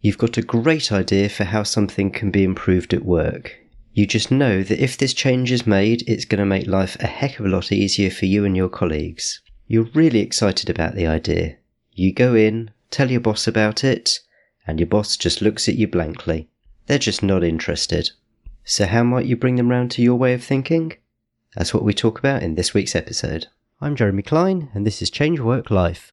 You've got a great idea for how something can be improved at work. You just know that if this change is made, it's going to make life a heck of a lot easier for you and your colleagues. You're really excited about the idea. You go in, tell your boss about it, and your boss just looks at you blankly. They're just not interested. So how might you bring them round to your way of thinking? That's what we talk about in this week's episode. I'm Jeremy Klein, and this is Change Work Life.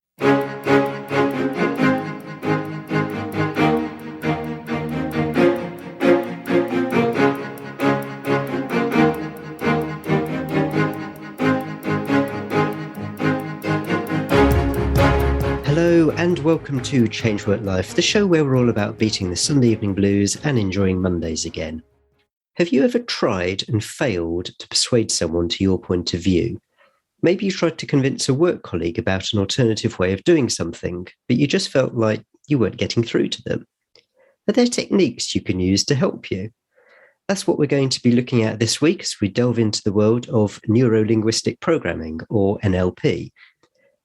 Hello and welcome to Change Work Life, the show where we're all about beating the Sunday evening blues and enjoying Mondays again. Have you ever tried and failed to persuade someone to your point of view? Maybe you tried to convince a work colleague about an alternative way of doing something, but you just felt like you weren't getting through to them. Are there techniques you can use to help you? That's what we're going to be looking at this week as we delve into the world of neuro-linguistic programming, or NLP.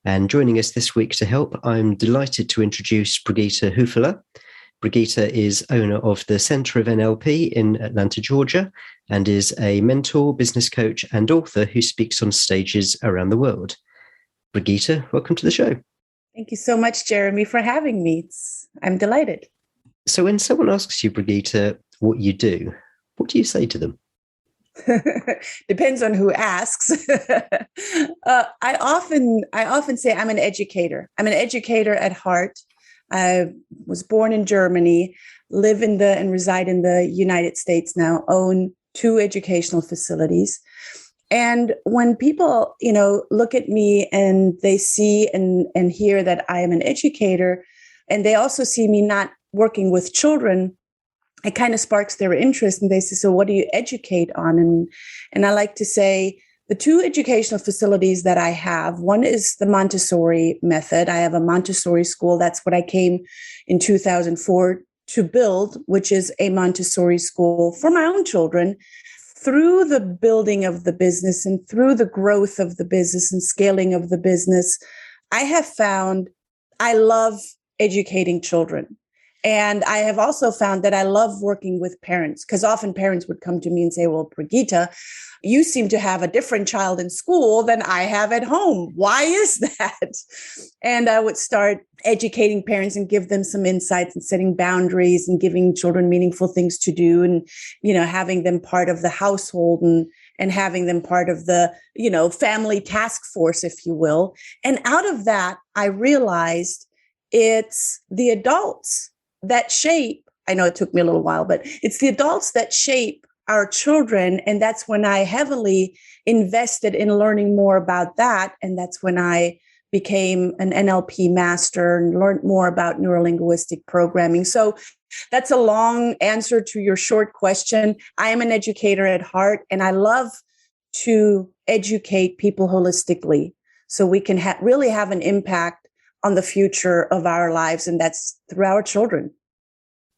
And joining us this week to help, I'm delighted to introduce Brigitta Hoeferle. Brigitta is owner of the Center of NLP in Atlanta, Georgia, and is a mentor, business coach, and author who speaks on stages around the world. Brigitta, welcome to the show. Thank you so much, Jeremy, for having me. I'm delighted. So when someone asks you, Brigitta, what you do, what do you say to them? Depends on who asks. I often say I'm an educator. I'm an educator at heart. I was born in Germany, live and reside in the United States now, own 2 educational facilities. And when people, look at me and they see and hear that I am an educator, and they also see me not working with children, it kind of sparks their interest, and they say, so what do you educate on? And I like to say the 2 educational facilities that I have, one is the Montessori method. I have a Montessori school. That's what I came in 2004 to build, which is a Montessori school for my own children. Through the building of the business and through the growth of the business and scaling of the business, I have found I love educating children. And I have also found that I love working with parents, because often parents would come to me and say, well, Brigitta, you seem to have a different child in school than I have at home. Why is that? And I would start educating parents and give them some insights and setting boundaries and giving children meaningful things to do, and, having them part of the household and having them part of the, family task force, if you will. And out of that, I realized it's the adults that shape, I know it took me a little while, but it's the adults that shape our children. And that's when I heavily invested in learning more about that. And that's when I became an NLP master and learned more about neuro-linguistic programming. So that's a long answer to your short question. I am an educator at heart, and I love to educate people holistically so we can really have an impact on the future of our lives, and that's through our children.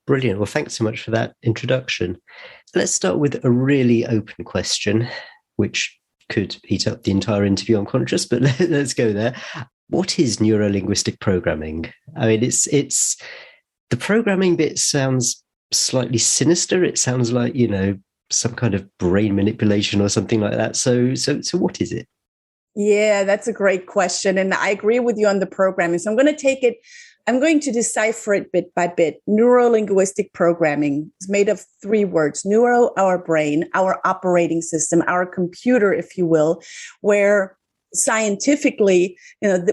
Brilliant. Well, thanks so much for that introduction. Let's start with a really open question, which could eat up the entire interview, I'm conscious, but let's go there. What is neuro-linguistic programming? I mean, it's the programming bit sounds slightly sinister. It sounds like, some kind of brain manipulation or something like that. So what is it? Yeah, that's a great question. And I agree with you on the programming. So I'm going to decipher it bit by bit. Neuro-linguistic programming is made of 3 words: neuro, our brain, our operating system, our computer, if you will, where scientifically,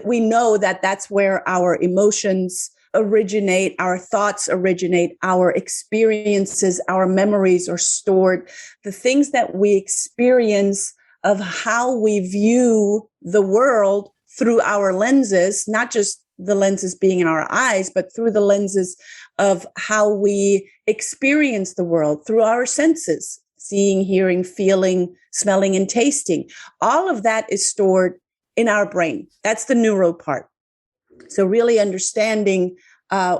we know that that's where our emotions originate, our thoughts originate, our experiences, our memories are stored. The things that we experience of how we view the world through our lenses, not just the lenses being in our eyes, but through the lenses of how we experience the world through our senses, seeing, hearing, feeling, smelling, and tasting. All of that is stored in our brain. That's the neuro part. So really understanding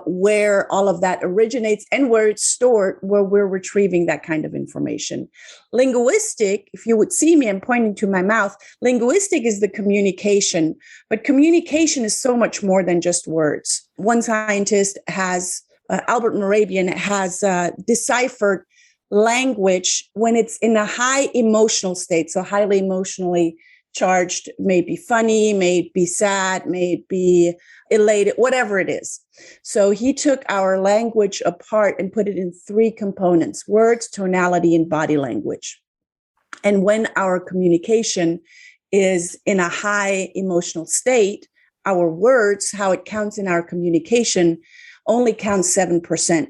where all of that originates and where it's stored, where we're retrieving that kind of information. Linguistic, if you would see me, I'm pointing to my mouth. Linguistic is the communication, but communication is so much more than just words. One scientist has Albert Morabian has deciphered language when it's in a high emotional state. So highly emotionally charged, may be funny, may be sad, may be elated, whatever it is. So he took our language apart and put it in three components: words, tonality, and body language. And when our communication is in a high emotional state, our words, how it counts in our communication, only counts 7%.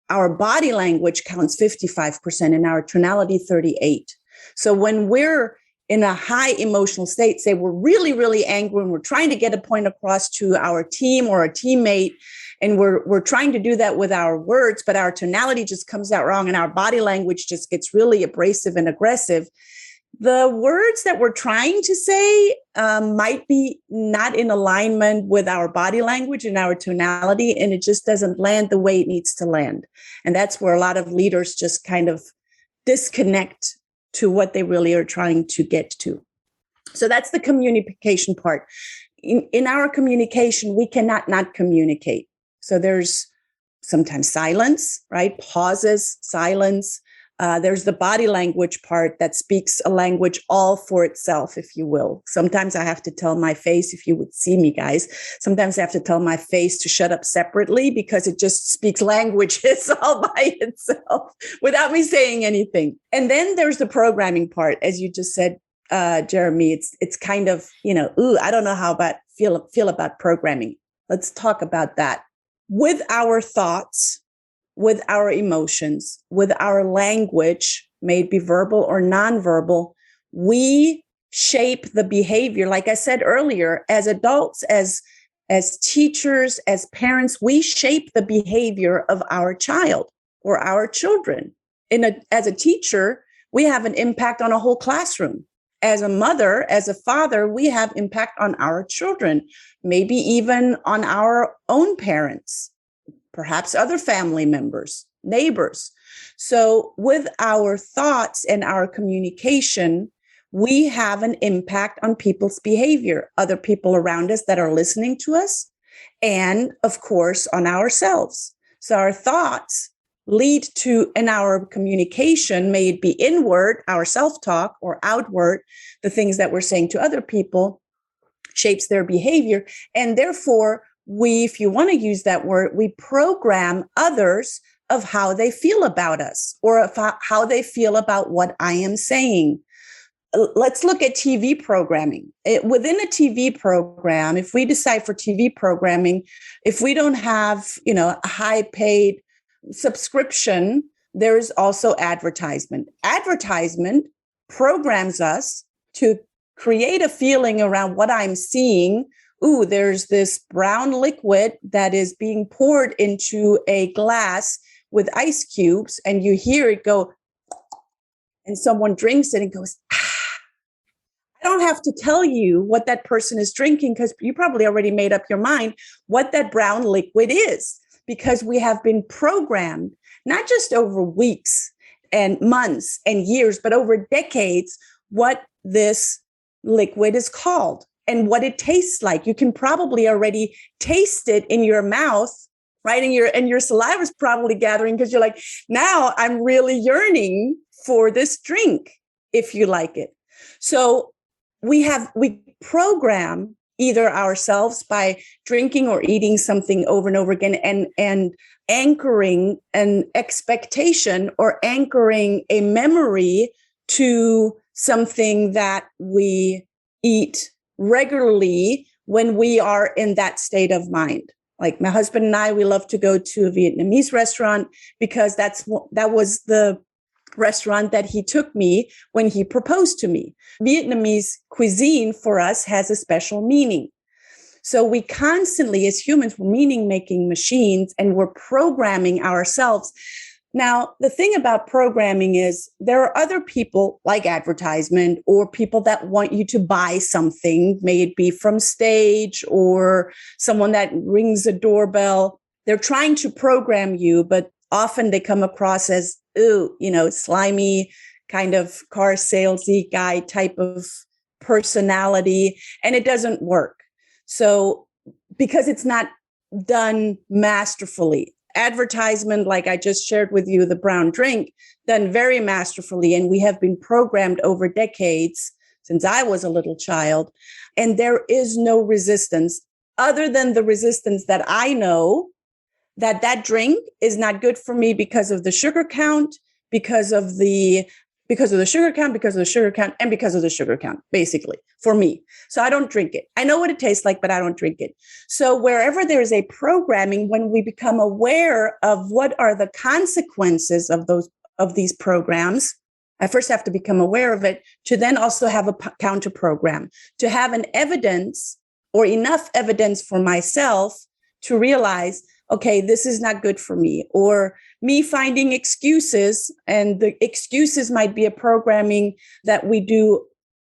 Our body language counts 55% and our tonality 38%. So when we're in a high emotional state, say we're really, really angry and we're trying to get a point across to our team or a teammate, and we're trying to do that with our words, but our tonality just comes out wrong and our body language just gets really abrasive and aggressive, the words that we're trying to say might be not in alignment with our body language and our tonality, and it just doesn't land the way it needs to land. And that's where a lot of leaders just kind of disconnect to what they really are trying to get to. So that's the communication part. In our communication, we cannot not communicate. So there's sometimes silence, right? Pauses, silence. There's the body language part that speaks a language all for itself, if you will. Sometimes I have to tell my face, if you would see me, guys, sometimes I have to tell my face to shut up separately because it just speaks languages all by itself without me saying anything. And then there's the programming part, as you just said, Jeremy. It's kind of, I don't know how about feel about programming. Let's talk about that. With our thoughts, with our emotions, with our language, may it be verbal or nonverbal, we shape the behavior. Like I said earlier, as adults, as teachers, as parents, we shape the behavior of our child or our children. As a teacher, we have an impact on a whole classroom. As a mother, as a father, we have impact on our children, maybe even on our own parents, perhaps other family members, neighbors. So with our thoughts and our communication, we have an impact on people's behavior, other people around us that are listening to us, and of course, on ourselves. So our thoughts lead to, in our communication, may it be inward, our self-talk, or outward, the things that we're saying to other people, shapes their behavior. And therefore, we, if you want to use that word, we program others of how they feel about us or of how they feel about what I am saying. Let's look at TV programming. Within a TV program, if we decide for TV programming, if we don't have, a high paid subscription, there is also advertisement. Advertisement programs us to create a feeling around what I'm seeing. Ooh, there's this brown liquid that is being poured into a glass with ice cubes, and you hear it go, and someone drinks it and goes, I don't have to tell you what that person is drinking because you probably already made up your mind what that brown liquid is, because we have been programmed, not just over weeks and months and years, but over decades, what this liquid is called and what it tastes like. You can probably already taste it in your mouth, right? And your saliva is probably gathering because you're like, now I'm really yearning for this drink, if you like it. So we program either ourselves by drinking or eating something over and over again and anchoring an expectation or anchoring a memory to something that we eat regularly when we are in that state of mind. Like my husband and I, we love to go to a Vietnamese restaurant because that was the restaurant that he took me when he proposed to me. Vietnamese cuisine for us has a special meaning. So we constantly, as humans, we're meaning-making machines and we're programming ourselves. Now, the thing about programming is there are other people like advertisement or people that want you to buy something, may it be from stage or someone that rings a doorbell. They're trying to program you, but often they come across as, slimy kind of car salesy guy type of personality, and it doesn't work. So because it's not done masterfully. advertisement, like I just shared with you, the brown drink, done very masterfully. And we have been programmed over decades since I was a little child. And there is no resistance other than the resistance that I know that that drink is not good for me because of the sugar count, because of the sugar count, because of the sugar count, and because of the sugar count, basically, for me. So I don't drink it. I know what it tastes like, but I don't drink it. So wherever there is a programming, when we become aware of what are the consequences of these programs, I first have to become aware of it to then also have a counter program, to have an evidence or enough evidence for myself to realize, okay, this is not good for me, or me finding excuses. And the excuses might be a programming that we do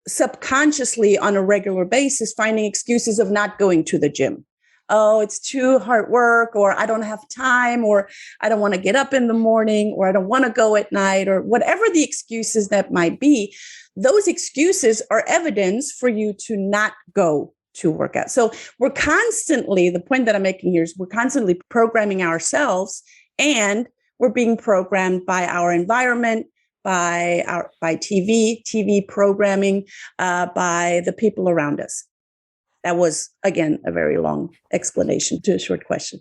subconsciously on a regular basis, finding excuses of not going to the gym. Oh, it's too hard work, or I don't have time, or I don't want to get up in the morning, or I don't want to go at night, or whatever the excuses that might be. Those excuses are evidence for you to not go to work out. So we're constantly, the point that I'm making here is we're constantly programming ourselves, and we're being programmed by our environment, by TV programming, by the people around us. That was, again, a very long explanation to a short question.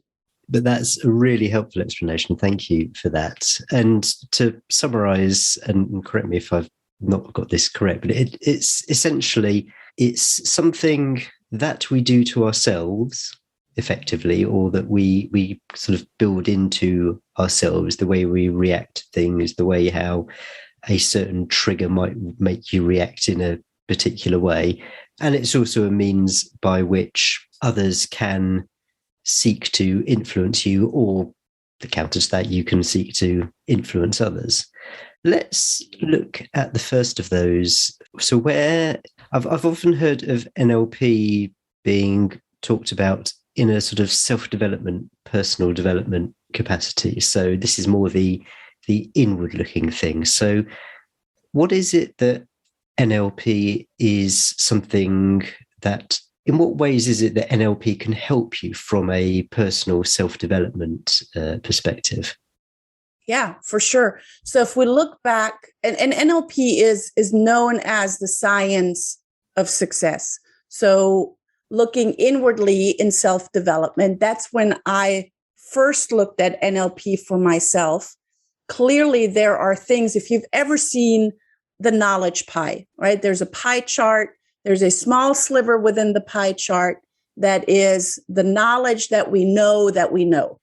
But that's a really helpful explanation. Thank you for that. And to summarize, and correct me if I've not got this correct, but it's essentially, it's something that we do to ourselves effectively, or that we sort of build into ourselves, the way we react to things, the way how a certain trigger might make you react in a particular way. And it's also a means by which others can seek to influence you, or the counter to that, you can seek to influence others. Let's look at the first of those. So where I've often heard of NLP being talked about in a sort of self-development, personal development capacity. So this is more the inward-looking thing. So what is it that NLP is something that, in what ways is it that NLP can help you from a personal self-development perspective? Yeah, for sure. So if we look back, and NLP is known as the science of success. So looking inwardly in self-development, that's when I first looked at NLP for myself. Clearly, there are things, if you've ever seen the knowledge pie, right? There's a pie chart. There's a small sliver within the pie chart that is the knowledge that we know that we know.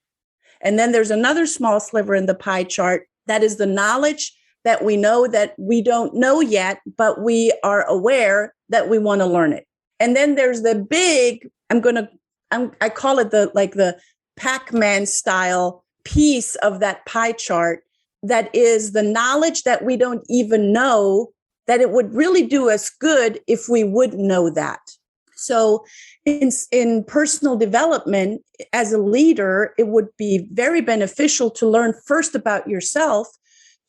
And then there's another small sliver in the pie chart that is the knowledge that we know that we don't know yet, but we are aware that we want to learn it. And then there's the big, I call it the Pac-Man style piece of that pie chart that is the knowledge that we don't even know, that it would really do us good if we would know that. So in personal development, as a leader, it would be very beneficial to learn first about yourself,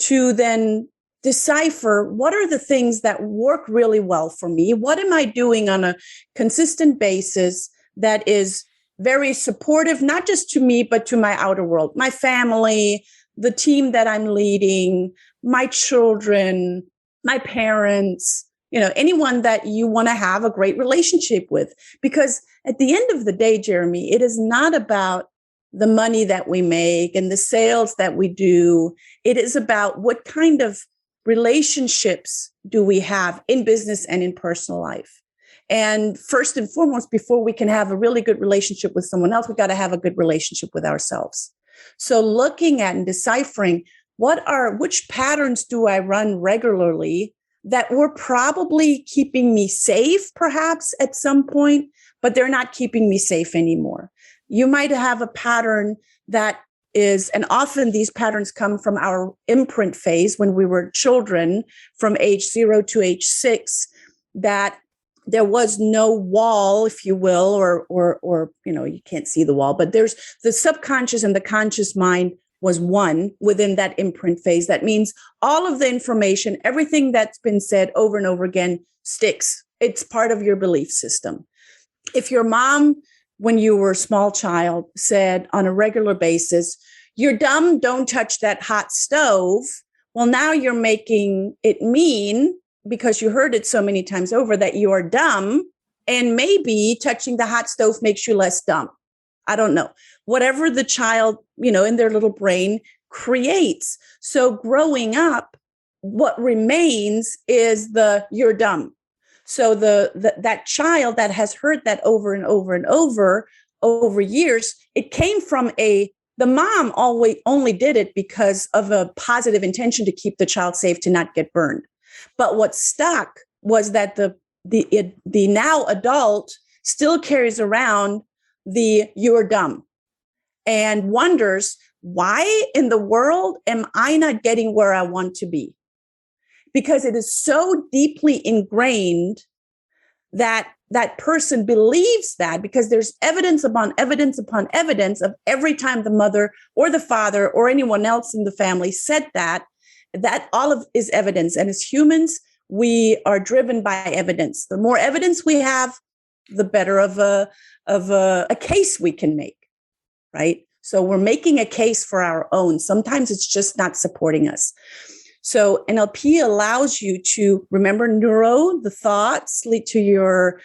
to then decipher what are the things that work really well for me. What am I doing on a consistent basis that is very supportive, not just to me, but to my outer world, my family, the team that I'm leading, my children, my parents, anyone that you want to have a great relationship with. Because at the end of the day, Jeremy, it is not about the money that we make and the sales that we do. It is about what kind of relationships do we have in business and in personal life. And first and foremost, before we can have a really good relationship with someone else, we got to have a good relationship with ourselves. So looking at and deciphering which patterns do I run regularly that were probably keeping me safe, perhaps at some point, but they're not keeping me safe anymore. You might have a pattern that is, and often these patterns come from our imprint phase when we were children, from age 0 to age 6, that there was no wall, if you will, or you can't see the wall, but there's the subconscious and the conscious mind was one within that imprint phase. That means all of the information, everything that's been said over and over again sticks. It's part of your belief system. If your mom, when you were a small child, said on a regular basis, you're dumb, don't touch that hot stove. Well, now you're making it mean, because you heard it so many times over, that you are dumb, and maybe touching the hot stove makes you less dumb. I don't know. Whatever the child, in their little brain creates. So growing up, what remains is you're dumb. So that child that has heard that over and over and over years, it came from the mom always only did it because of a positive intention to keep the child safe, to not get burned. But what stuck was that the now adult still carries around you're dumb, and wonders, why in the world am I not getting where I want to be? Because it is so deeply ingrained that that person believes that, because there's evidence upon evidence upon evidence of every time the mother or the father or anyone else in the family said that all of is evidence. And as humans, we are driven by evidence. The more evidence we have, the better of a case we can make, right? So we're making a case for our own. Sometimes it's just not supporting us. So NLP allows you to remember the thoughts lead to your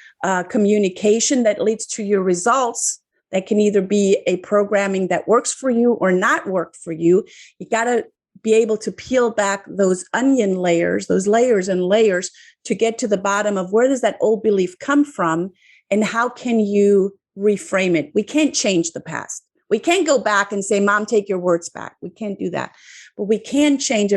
communication that leads to your results. That can either be a programming that works for you or not work for you. You got to be able to peel back those onion layers, those layers and layers, to get to the bottom of where does that old belief come from and how can you reframe it. We can't change the past. We can't go back and say, Mom, take your words back. We can't do that. But we can change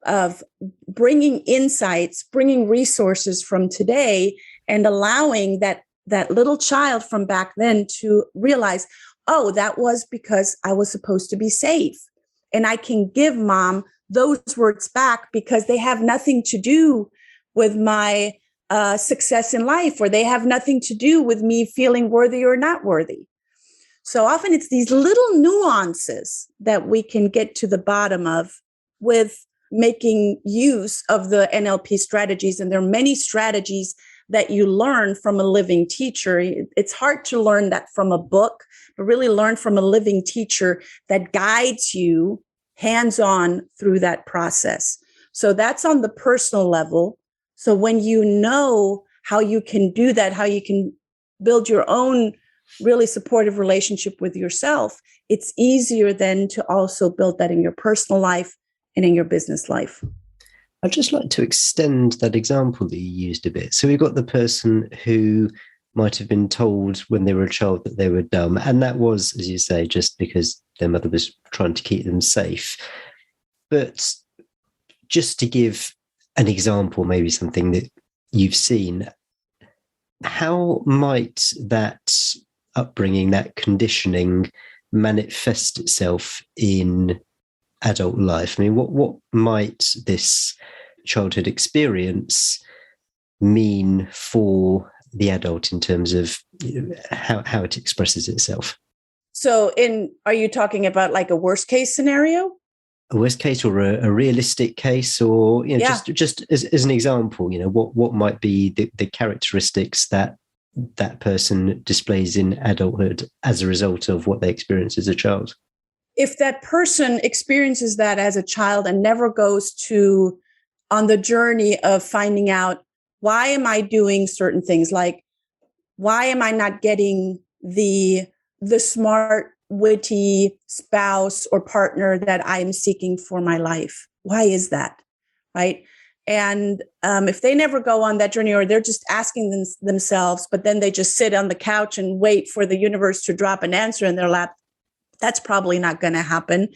of bringing insights, bringing resources from today, and allowing that little child from back then to realize, oh, that was because I was supposed to be safe. And I can give Mom those words back because they have nothing to do with my success in life, or they have nothing to do with me feeling worthy or not worthy. So often it's these little nuances that we can get to the bottom of with making use of the NLP strategies. And there are many strategies that you learn from a living teacher. It's hard to learn that from a book, but really learn from a living teacher that guides you hands-on through that process. So that's on the personal level. So when you know how you can do that, how you can build your own really supportive relationship with yourself, it's easier then to also build that in your personal life and in your business life. I'd just like to extend that example that you used a bit. So we've got the person who might have been told when they were a child that they were dumb. And that was, as you say, just because their mother was trying to keep them safe. But just to give an example, maybe something that you've seen, how might that upbringing, that conditioning manifest itself in adult life? I mean, what might this childhood experience mean for the adult in terms of how it expresses itself? So are you talking about like a worst case scenario? A worst case or a realistic case, or just as an example, what might be the characteristics that person displays in adulthood as a result of what they experience as a child? If that person experiences that as a child and never goes on the journey of finding out, why am I doing certain things? Like, why am I not getting the smart, witty spouse or partner that I'm seeking for my life? Why is that? Right? And if they never go on that journey, or they're just asking themselves, but then they just sit on the couch and wait for the universe to drop an answer in their lap, that's probably not going to happen.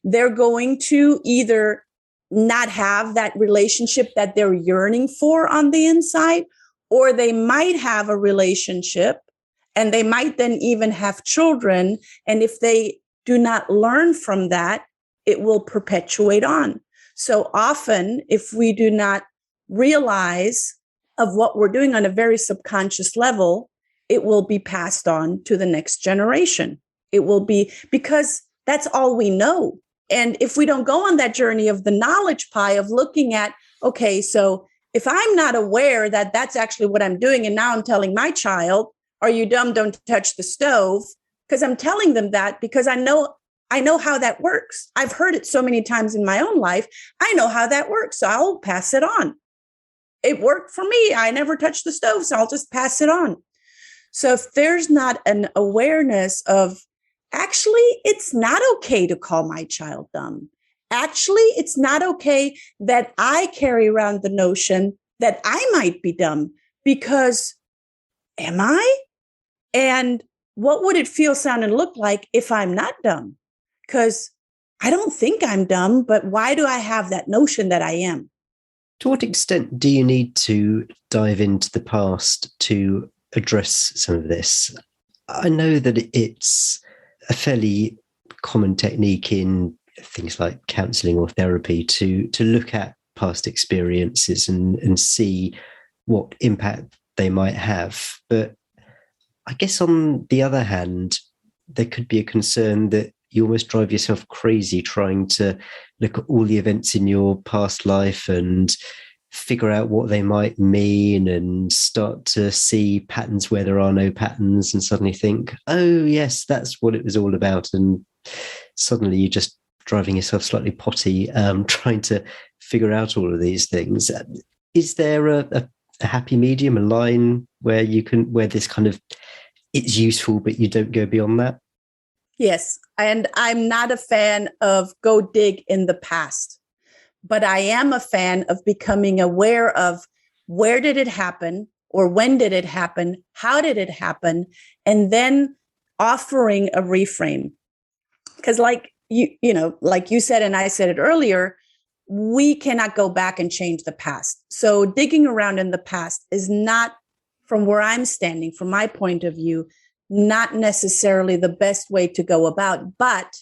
They're going to either not have that relationship that they're yearning for on the inside, or they might have a relationship and they might then even have children. And if they do not learn from that, it will perpetuate on. So often, if we do not realize of what we're doing on a very subconscious level, it will be passed on to the next generation. It will be, because that's all we know. And if we don't go on that journey of the knowledge pie of looking at, okay, so if I'm not aware that that's actually what I'm doing, and now I'm telling my child, are you dumb? Don't touch the stove. Because I'm telling them that because I know I know how that works. I've heard it so many times in my own life. I know how that works. So I'll pass it on. It worked for me. I never touched the stove, so I'll just pass it on. So if there's not an awareness of, actually, it's not okay to call my child dumb. Actually, it's not okay that I carry around the notion that I might be dumb, because am I? And what would it feel, sound, and look like if I'm not dumb? Because I don't think I'm dumb, but why do I have that notion that I am? To what extent do you need to dive into the past to address some of this? I know that it's a fairly common technique in things like counselling or therapy to look at past experiences and see what impact they might have. But I guess on the other hand, there could be a concern that you almost drive yourself crazy trying to look at all the events in your past life and figure out what they might mean and start to see patterns where there are no patterns and suddenly think, oh, yes, that's what it was all about. And suddenly you're just driving yourself slightly potty, trying to figure out all of these things. Is there a happy medium, a line where this kind of, it's useful, but you don't go beyond that? Yes. And I'm not a fan of go dig in the past, but I am a fan of becoming aware of where did it happen, or when did it happen? How did it happen? And then offering a reframe. Because like you said, and I said it earlier, we cannot go back and change the past. So digging around in the past is not, from where I'm standing, from my point of view, not necessarily the best way to go about, but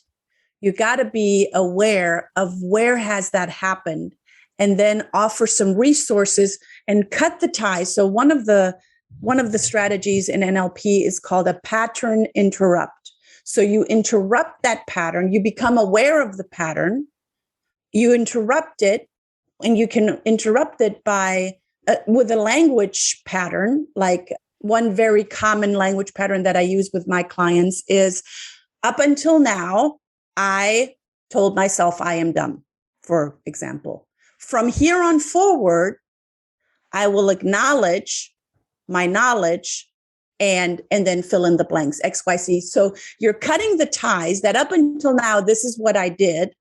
you got to be aware of where has that happened, and then offer some resources and cut the ties. So one of the strategies in NLP is called a pattern interrupt. So you interrupt that pattern, you become aware of the pattern, you interrupt it, and you can interrupt it by with a language pattern. Like one very common language pattern that I use with my clients is, up until now, I told myself I am dumb, for example. From here on forward, I will acknowledge my knowledge and then fill in the blanks, X, Y, Z. So you're cutting the ties that up until now, this is what I did.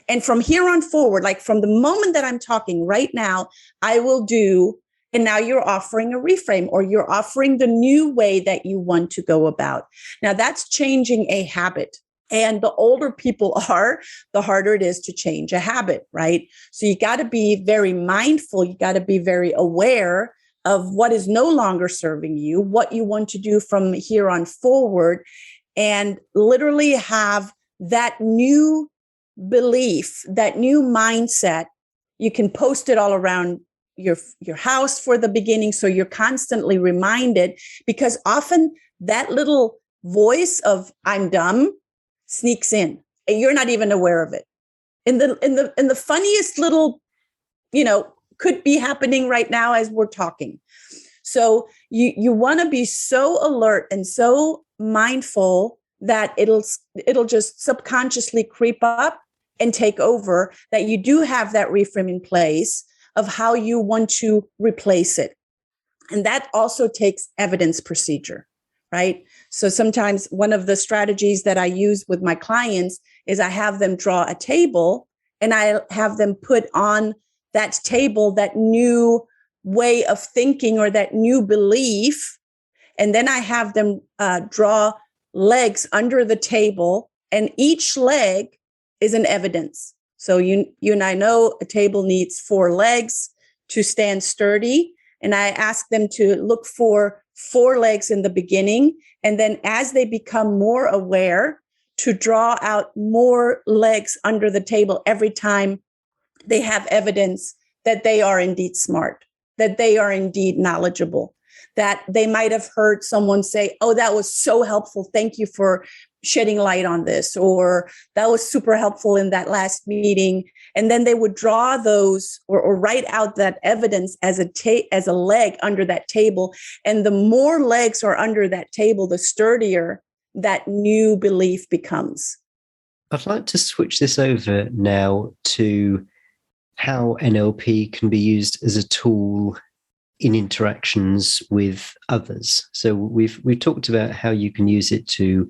And from here on forward, like from the moment that I'm talking right now, I will do. And now you're offering a reframe, or you're offering the new way that you want to go about. Now that's changing a habit. And the older people are, the harder it is to change a habit, right? So you got to be very mindful. You got to be very aware of what is no longer serving you, what you want to do from here on forward, and literally have that new belief, that new mindset. You can post it all around your house for the beginning, so you're constantly reminded, because often that little voice of I'm dumb sneaks in and you're not even aware of it. In the funniest little, could be happening right now as we're talking. So you want to be so alert and so mindful that it'll just subconsciously creep up and take over, that you do have that reframe in place of how you want to replace it. And that also takes evidence procedure, right? So sometimes one of the strategies that I use with my clients is I have them draw a table, and I have them put on that table that new way of thinking or that new belief. And then I have them draw legs under the table, and each leg is an evidence. So you and I know a table needs 4 legs to stand sturdy. And I ask them to look for 4 legs in the beginning. And then as they become more aware, to draw out more legs under the table every time they have evidence that they are indeed smart, that they are indeed knowledgeable, that they might have heard someone say, oh, that was so helpful. Thank you for shedding light on this, or that was super helpful in that last meeting. And then they would draw those or write out that evidence as a leg under that table. And the more legs are under that table, the sturdier that new belief becomes. I'd like to switch this over now to how NLP can be used as a tool in interactions with others. So we've talked about how you can use it to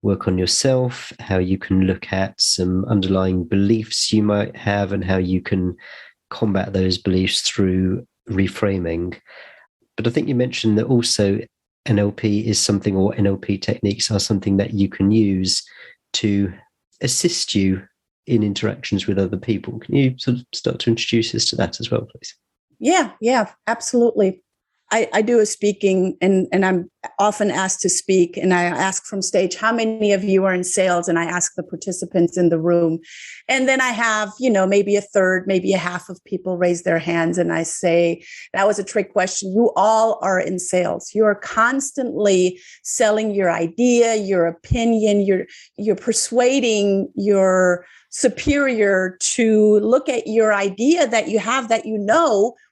work on yourself, how you can look at some underlying beliefs you might have, and how you can combat those beliefs through reframing. But I think you mentioned that also NLP is something, or NLP techniques are something that you can use to assist you in interactions with other people. Can you sort of start to introduce us to that as well, please? Yeah, absolutely. I do a speaking and I'm often asked to speak, and I ask from stage, how many of you are in sales? And I ask the participants in the room. And then I have, maybe a third, maybe a half of people raise their hands. And I say, that was a trick question. You all are in sales. You are constantly selling your idea, your opinion, you're persuading your superior to look at your idea that you have, that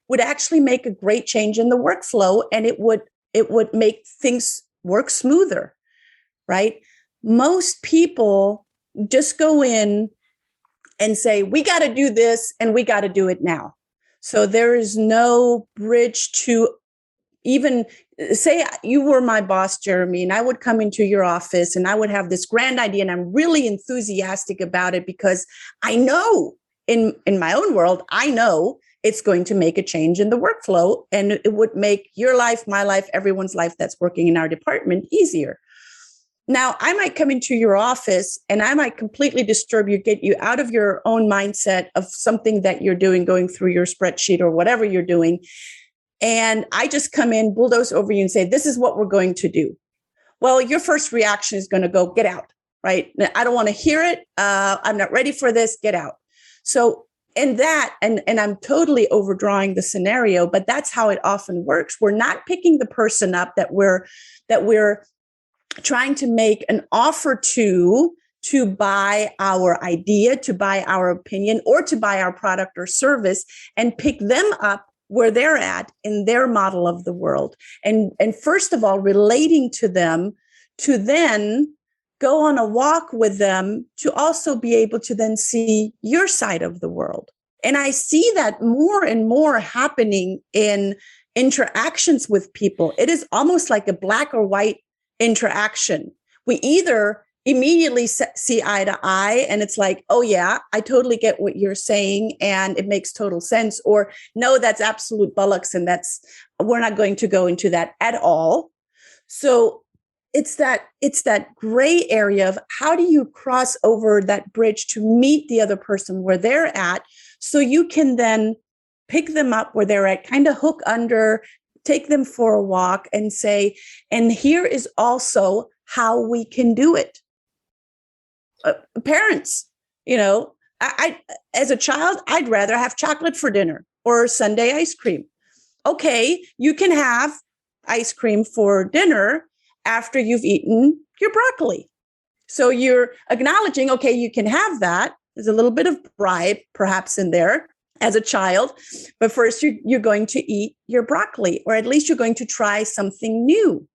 would actually make a great change in the workflow, and it would make things work smoother, right? Most people just go in and say, we got to do this and we got to do it now. So there is no bridge to even say you were my boss, Jeremy, and I would come into your office and I would have this grand idea and I'm really enthusiastic about it because I know in my own world, I know it's going to make a change in the workflow, and it would make your life, my life, everyone's life that's working in our department easier. Now, I might come into your office and I might completely disturb you, get you out of your own mindset of something that you're doing, going through your spreadsheet or whatever you're doing. And I just come in, bulldoze over you and say, this is what we're going to do. Well, your first reaction is going to go, get out, right? I don't want to hear it. I'm not ready for this. Get out. So in that, and I'm totally overdrawing the scenario, but that's how it often works. We're not picking the person up that we're trying to make an offer to buy our idea, to buy our opinion, or to buy our product or service, and pick them up where they're at in their model of the world. And first of all, relating to them, to then go on a walk with them, to also be able to then see your side of the world. And I see that more and more happening in interactions with people. It is almost like a black or white interaction. We either immediately see eye to eye and it's like, oh yeah, I totally get what you're saying and it makes total sense, or no, that's absolute bollocks and we're not going to go into that at all. So it's that gray area of how do you cross over that bridge to meet the other person where they're at, so you can then pick them up where they're at, kind of hook under, take them for a walk and say, and here is also how we can do it. Parents, I as a child, I'd rather have chocolate for dinner or Sunday ice cream. Okay, you can have ice cream for dinner after you've eaten your broccoli. So you're acknowledging, okay, you can have that. There's a little bit of bribe perhaps in there as a child, but first you're going to eat your broccoli, or at least you're going to try something new.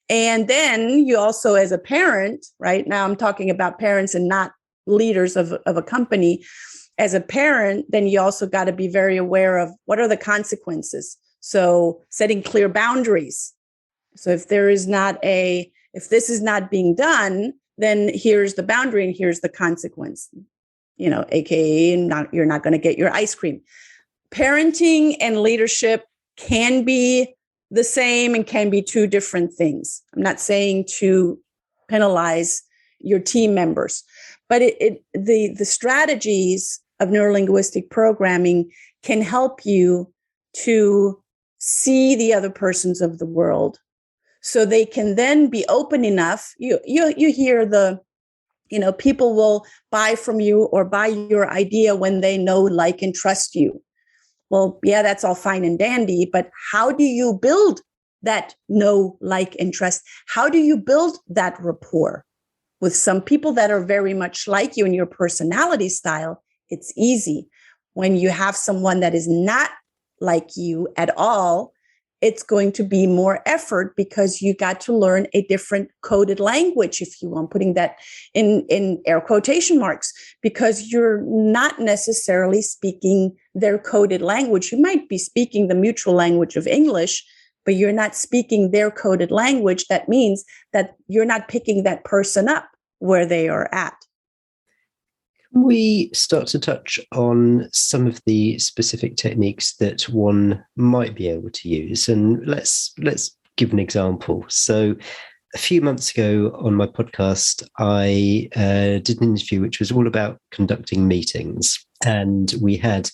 And then you also, as a parent, right now I'm talking about parents and not leaders of a company. As a parent, then you also got to be very aware of what are the consequences. So setting clear boundaries. So if this is not being done, then here's the boundary and here's the consequence, AKA you're not going to get your ice cream. Parenting and leadership can be the same and can be two different things. I'm not saying to penalize your team members, but the strategies of neuro-linguistic programming can help you to see the other persons of the world, so they can then be open enough. You hear people will buy from you or buy your idea when they know, like, and trust you. Well, yeah, that's all fine and dandy, but how do you build that know, like, and trust? How do you build that rapport? With some people that are very much like you in your personality style, it's easy. When you have someone that is not like you at all, it's going to be more effort because you got to learn a different coded language, if you want, putting that in air quotation marks, because you're not necessarily speaking their coded language. You might be speaking the mutual language of English, but you're not speaking their coded language. That means that you're not picking that person up where they are at. We start to touch on some of the specific techniques that one might be able to use, and let's give an example. So a few months ago on my podcast, I did an interview which was all about conducting meetings, and we had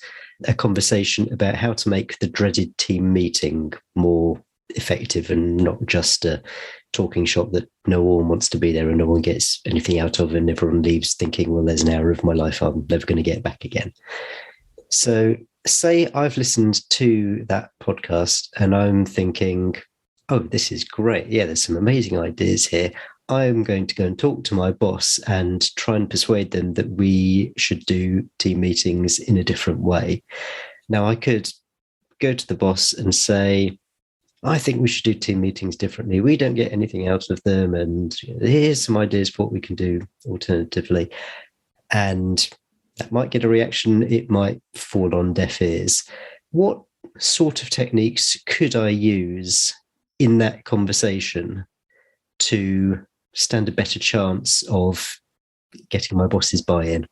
a conversation about how to make the dreaded team meeting more effective and not just a talking shop that no one wants to be there and no one gets anything out of, and everyone leaves thinking, well, there's an hour of my life I'm never going to get back again. So say I've listened to that podcast and I'm thinking, oh, this is great. Yeah, there's some amazing ideas here. I'm going to go and talk to my boss and try and persuade them that we should do team meetings in a different way. Now, I could go to the boss and say, I think we should do team meetings differently. We don't get anything out of them. And here's some ideas for what we can do alternatively. And that might get a reaction. It might fall on deaf ears. What sort of techniques could I use in that conversation to stand a better chance of getting my boss's buy-in?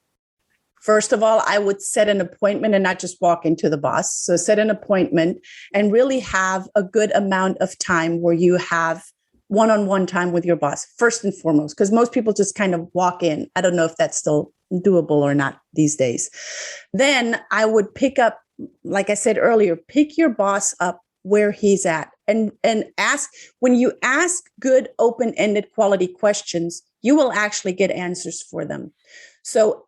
First of all, I would set an appointment and not just walk into the boss. So set an appointment and really have a good amount of time where you have one-on-one time with your boss, first and foremost, because most people just kind of walk in. I don't know if that's still doable or not these days. Then I would pick up, like I said earlier, pick your boss up where he's at and ask. When you ask good, open-ended quality questions, you will actually get answers for them. So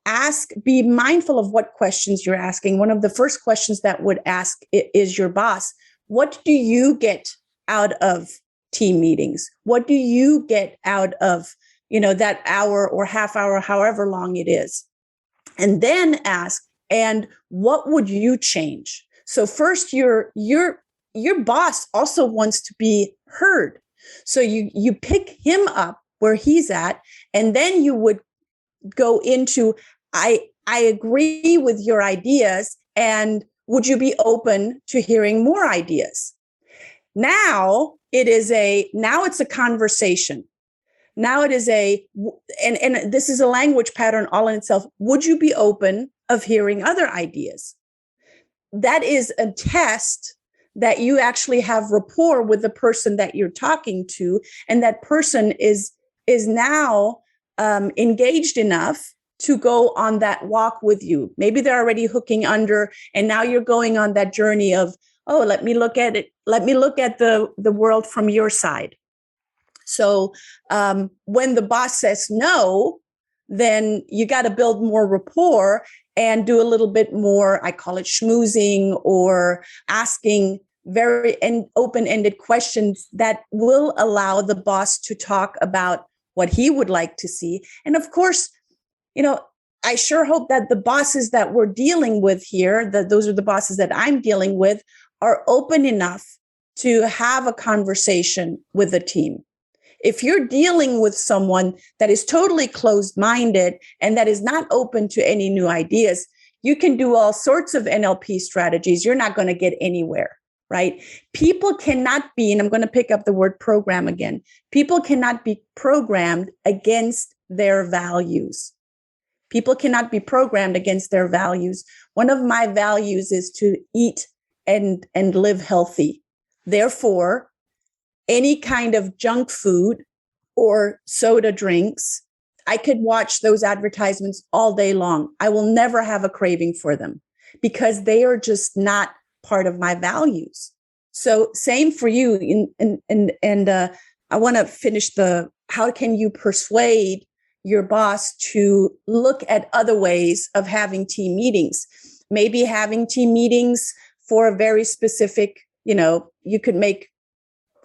be mindful of what questions you're asking. One of the first questions that would ask is your boss, what do you get out of team meetings? What do you get out of, that hour or half hour, however long it is? And then ask, and what would you change? So first, your boss also wants to be heard. So you pick him up where he's at, and then you would go into, I agree with your ideas, and would you be open to hearing more ideas? Now it's a conversation. Now it is and this is a language pattern all in itself. Would you be open of hearing other ideas? That is a test that you actually have rapport with the person that you're talking to, and that person is now engaged enough to go on that walk with you. Maybe they're already hooking under, and now you're going on that journey of, oh, let me look at it. Let me look at the world from your side. So when the boss says no, then you got to build more rapport and do a little bit more, I call it schmoozing, or asking very open-ended questions that will allow the boss to talk about what he would like to see. And of course, I sure hope that the bosses that we're dealing with here, that those are the bosses that I'm dealing with, are open enough to have a conversation with the team. If you're dealing with someone that is totally closed-minded and that is not open to any new ideas, you can do all sorts of NLP strategies. You're not going to get anywhere. Right? People cannot be, and I'm going to pick up the word program again. People cannot be programmed against their values. People cannot be programmed against their values. One of my values is to eat and live healthy. Therefore, any kind of junk food or soda drinks, I could watch those advertisements all day long. I will never have a craving for them because they are just not part of my values. So same for you. And I want to finish how can you persuade your boss to look at other ways of having team meetings? Maybe having team meetings for a very specific, you could make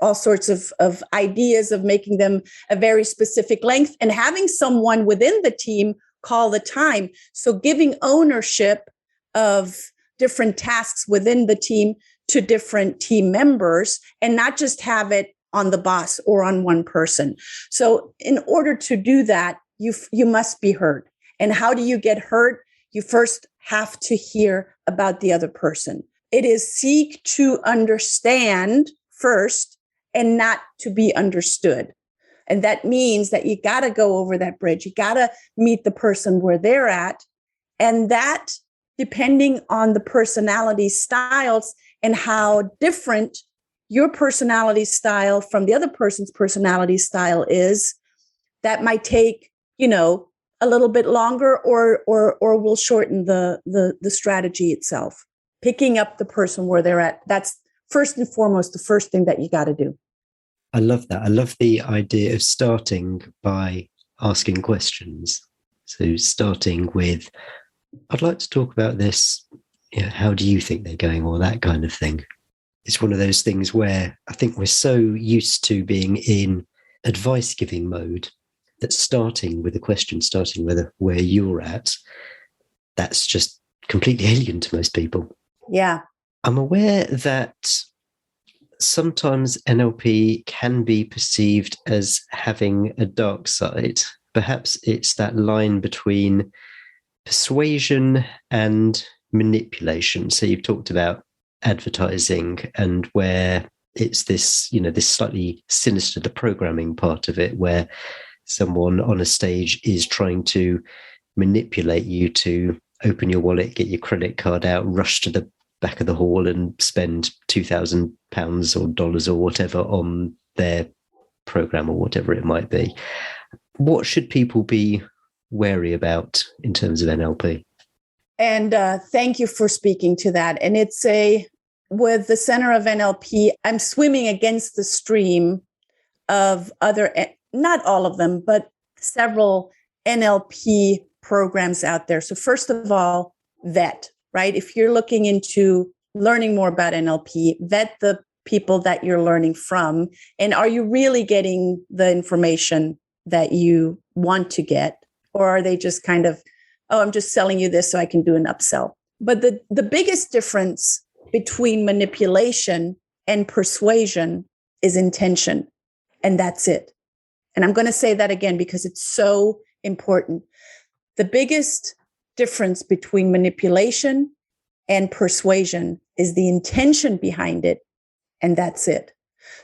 all sorts of ideas of making them a very specific length and having someone within the team call the time. So giving ownership of different tasks within the team to different team members and not just have it on the boss or on one person. So in order to do that, you must be heard. And how do you get heard? You first have to hear about the other person. It is seek to understand first and not to be understood. And that means that you got to go over that bridge. You got to meet the person where they're at. And that, depending on the personality styles and how different your personality style from the other person's personality style is, that might take, a little bit longer or will shorten the strategy itself. Picking up the person where they're at. That's first and foremost the first thing that you got to do. I love that. I love the idea of starting by asking questions. So starting with, I'd like to talk about this. How do you think they're going, or that kind of thing. It's one of those things where I think we're so used to being in advice giving mode that starting with a question, starting with where you're at, that's just completely alien to most people. Yeah. I'm aware that sometimes NLP can be perceived as having a dark side. Perhaps it's that line between persuasion and manipulation. So you've talked about advertising and where it's this, this slightly sinister, the programming part of it, where someone on a stage is trying to manipulate you to open your wallet, get your credit card out, rush to the back of the hall and spend £2,000 or dollars or whatever on their program or whatever it might be. What should people be wary about in terms of NLP? And thank you for speaking to that. And it's with the center of NLP, I'm swimming against the stream of other, not all of them, but several NLP programs out there. So first of all, vet, right? If you're looking into learning more about NLP, vet the people that you're learning from. And are you really getting the information that you want to get? Or are they just kind of, oh, I'm just selling you this so I can do an upsell? But the biggest difference between manipulation and persuasion is intention. And that's it. And I'm going to say that again because it's so important. The biggest difference between manipulation and persuasion is the intention behind it. And that's it.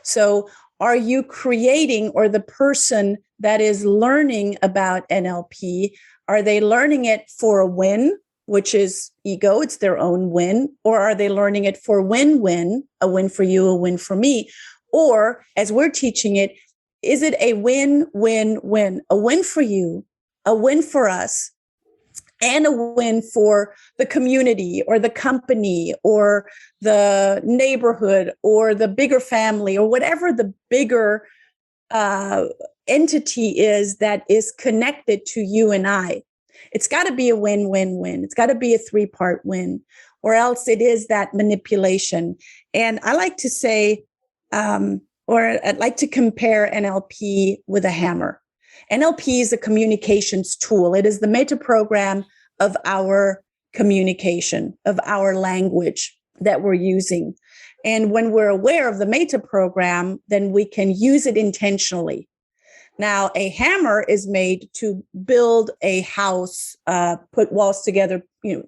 So are you creating, or the person that is learning about NLP, are they learning it for a win, which is ego, it's their own win, or are they learning it for win-win, a win for you, a win for me? Or as we're teaching it, is it a win-win-win, a win for you, a win for us, and a win for the community or the company or the neighborhood or the bigger family or whatever the bigger entity is that is connected to you and I? It's got to be a win-win-win. It's got to be a 3-part win, or else it is that manipulation. And I like to say, or I'd like to compare NLP with a hammer. NLP is a communications tool. It is the meta program of our communication, of our language that we're using. And when we're aware of the meta program, then we can use it intentionally. Now, a hammer is made to build a house, put walls together,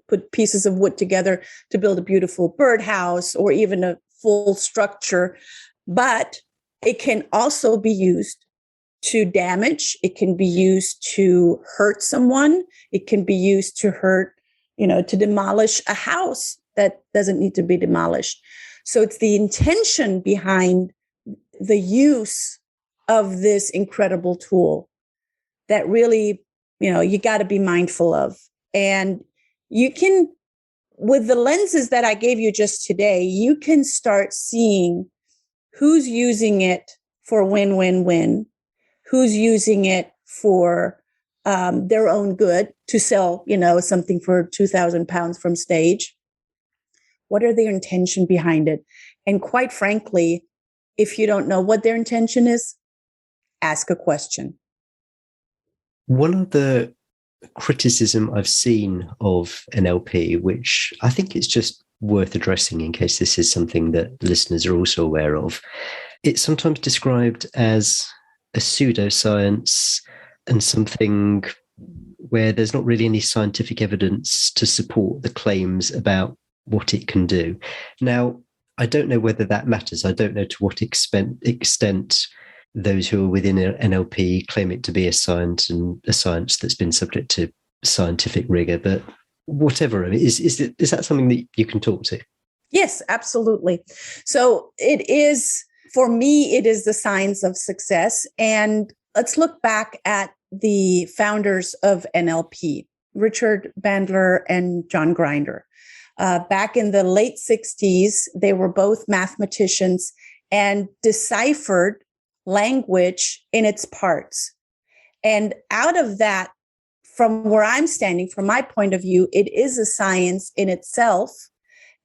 put pieces of wood together to build a beautiful birdhouse or even a full structure. But it can also be used to damage. It can be used to hurt someone. It can be used to hurt, to demolish a house that doesn't need to be demolished. So it's the intention behind the use of this incredible tool that really, you got to be mindful of. And you can, with the lenses that I gave you just today, you can start seeing who's using it for win-win-win, who's using it for their own good to sell, something for £2,000 from stage. What are their intention behind it? And quite frankly, if you don't know what their intention is, ask a question. One of the criticism I've seen of NLP, which I think it's just worth addressing in case this is something that listeners are also aware of. It's sometimes described as a pseudoscience and something where there's not really any scientific evidence to support the claims about what it can do. Now, I don't know whether that matters. I don't know to what extent those who are within NLP claim it to be a science and a science that's been subject to scientific rigor, but whatever. Is that something that you can talk to? Yes, absolutely. So it is, for me, it is the science of success. And let's look back at the founders of NLP, Richard Bandler and John Grinder. Back in the late 60s, they were both mathematicians and deciphered language in its parts. And out of that, from where I'm standing, from my point of view, it is a science in itself.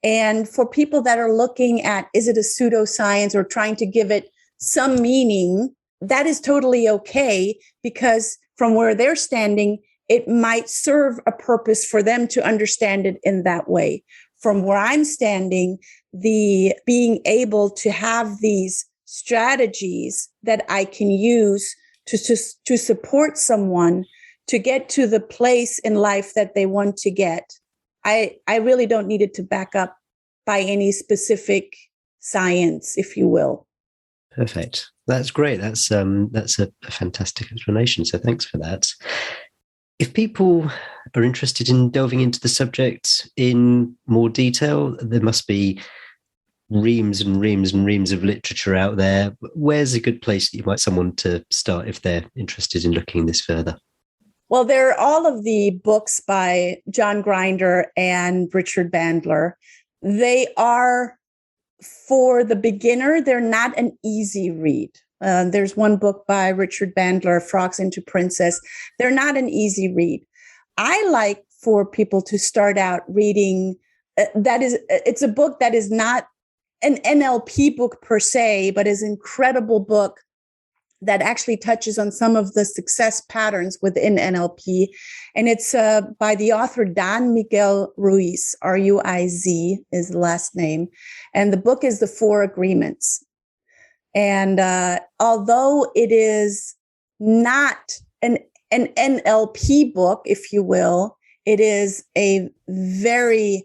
And for people that are looking at, is it a pseudoscience or trying to give it some meaning, that is totally okay, because from where they're standing, it might serve a purpose for them to understand it in that way. From where I'm standing, the being able to have these strategies that I can use to support someone to get to the place in life that they want to get, I really don't need it to back up by any specific science, if you will. Perfect. That's great. That's a fantastic explanation. So thanks for that. If people are interested in delving into the subject in more detail, there must be reams and reams and reams of literature out there. Where's a good place that you might someone to start if they're interested in looking this further? Well, there are all of the books by John Grinder and Richard Bandler. They are, for the beginner, they're not an easy read. There's one book by Richard Bandler, Frogs into Princess. They're not an easy read. I like for people to start out reading, it's a book that is not an NLP book per se, but is an incredible book that actually touches on some of the success patterns within NLP. And it's by the author Don Miguel Ruiz, R-U-I-Z is the last name. And the book is The Four Agreements. And although it is not an NLP book, if you will, it is a very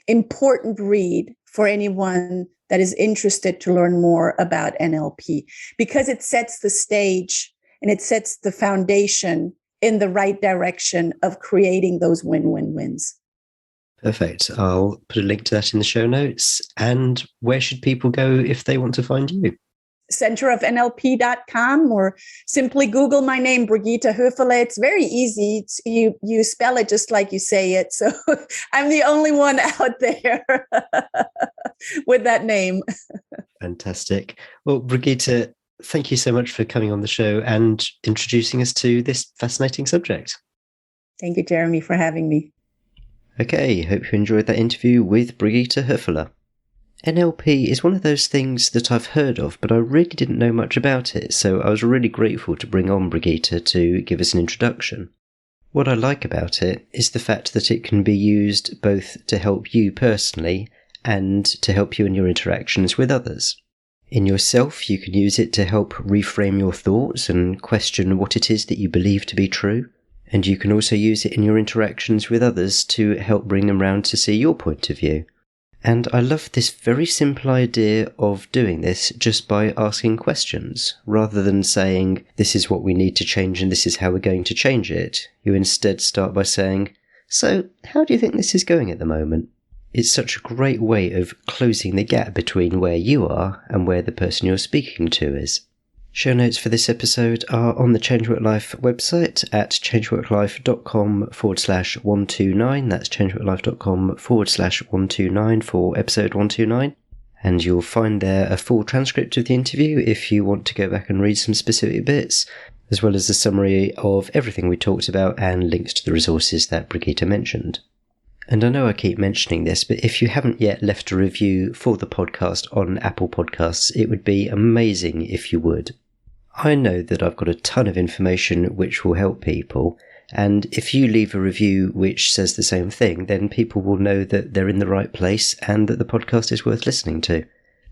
important read for anyone that is interested to learn more about NLP, because it sets the stage and it sets the foundation in the right direction of creating those win-win-wins. Perfect. I'll put a link to that in the show notes. And where should people go if they want to find you? centerofnlp.com, or simply Google my name, Brigitta Hoeferle. It's very easy. You spell it just like you say it. So I'm the only one out there with that name. Fantastic. Well, Brigitta, thank you so much for coming on the show and introducing us to this fascinating subject. Thank you, Jeremy, for having me. Okay, hope you enjoyed that interview with Brigitta Hoeferle. NLP is one of those things that I've heard of, but I really didn't know much about it, so I was really grateful to bring on Brigitta to give us an introduction. What I like about it is the fact that it can be used both to help you personally and to help you in your interactions with others. In yourself, you can use it to help reframe your thoughts and question what it is that you believe to be true, and you can also use it in your interactions with others to help bring them round to see your point of view. And I love this very simple idea of doing this just by asking questions, rather than saying, this is what we need to change and this is how we're going to change it. You instead start by saying, so how do you think this is going at the moment? It's such a great way of closing the gap between where you are and where the person you're speaking to is. Show notes for this episode are on the Changework Life website at changeworklife.com/129. That's changeworklife.com/129 for episode 129. And you'll find there a full transcript of the interview if you want to go back and read some specific bits, as well as a summary of everything we talked about and links to the resources that Brigitta mentioned. And I know I keep mentioning this, but if you haven't yet left a review for the podcast on Apple Podcasts, it would be amazing if you would. I know that I've got a ton of information which will help people, And if you leave a review which says the same thing, then people will know that they're in the right place and that the podcast is worth listening to.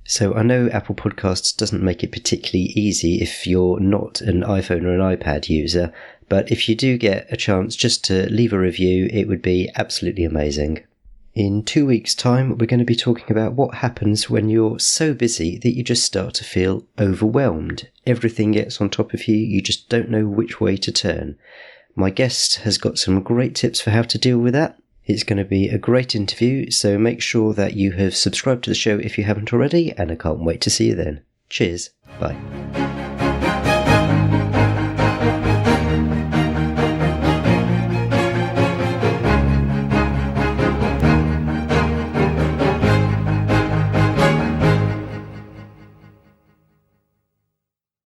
So I know Apple Podcasts doesn't make it particularly easy if you're not an iPhone or an iPad user, but if you do get a chance just to leave a review, it would be absolutely amazing. In 2 weeks' time, we're going to be talking about what happens when you're so busy that you just start to feel overwhelmed. Everything gets on top of you, you just don't know which way to turn. My guest has got some great tips for how to deal with that. It's going to be a great interview, so make sure that you have subscribed to the show if you haven't already, and I can't wait to see you then. Cheers. Bye.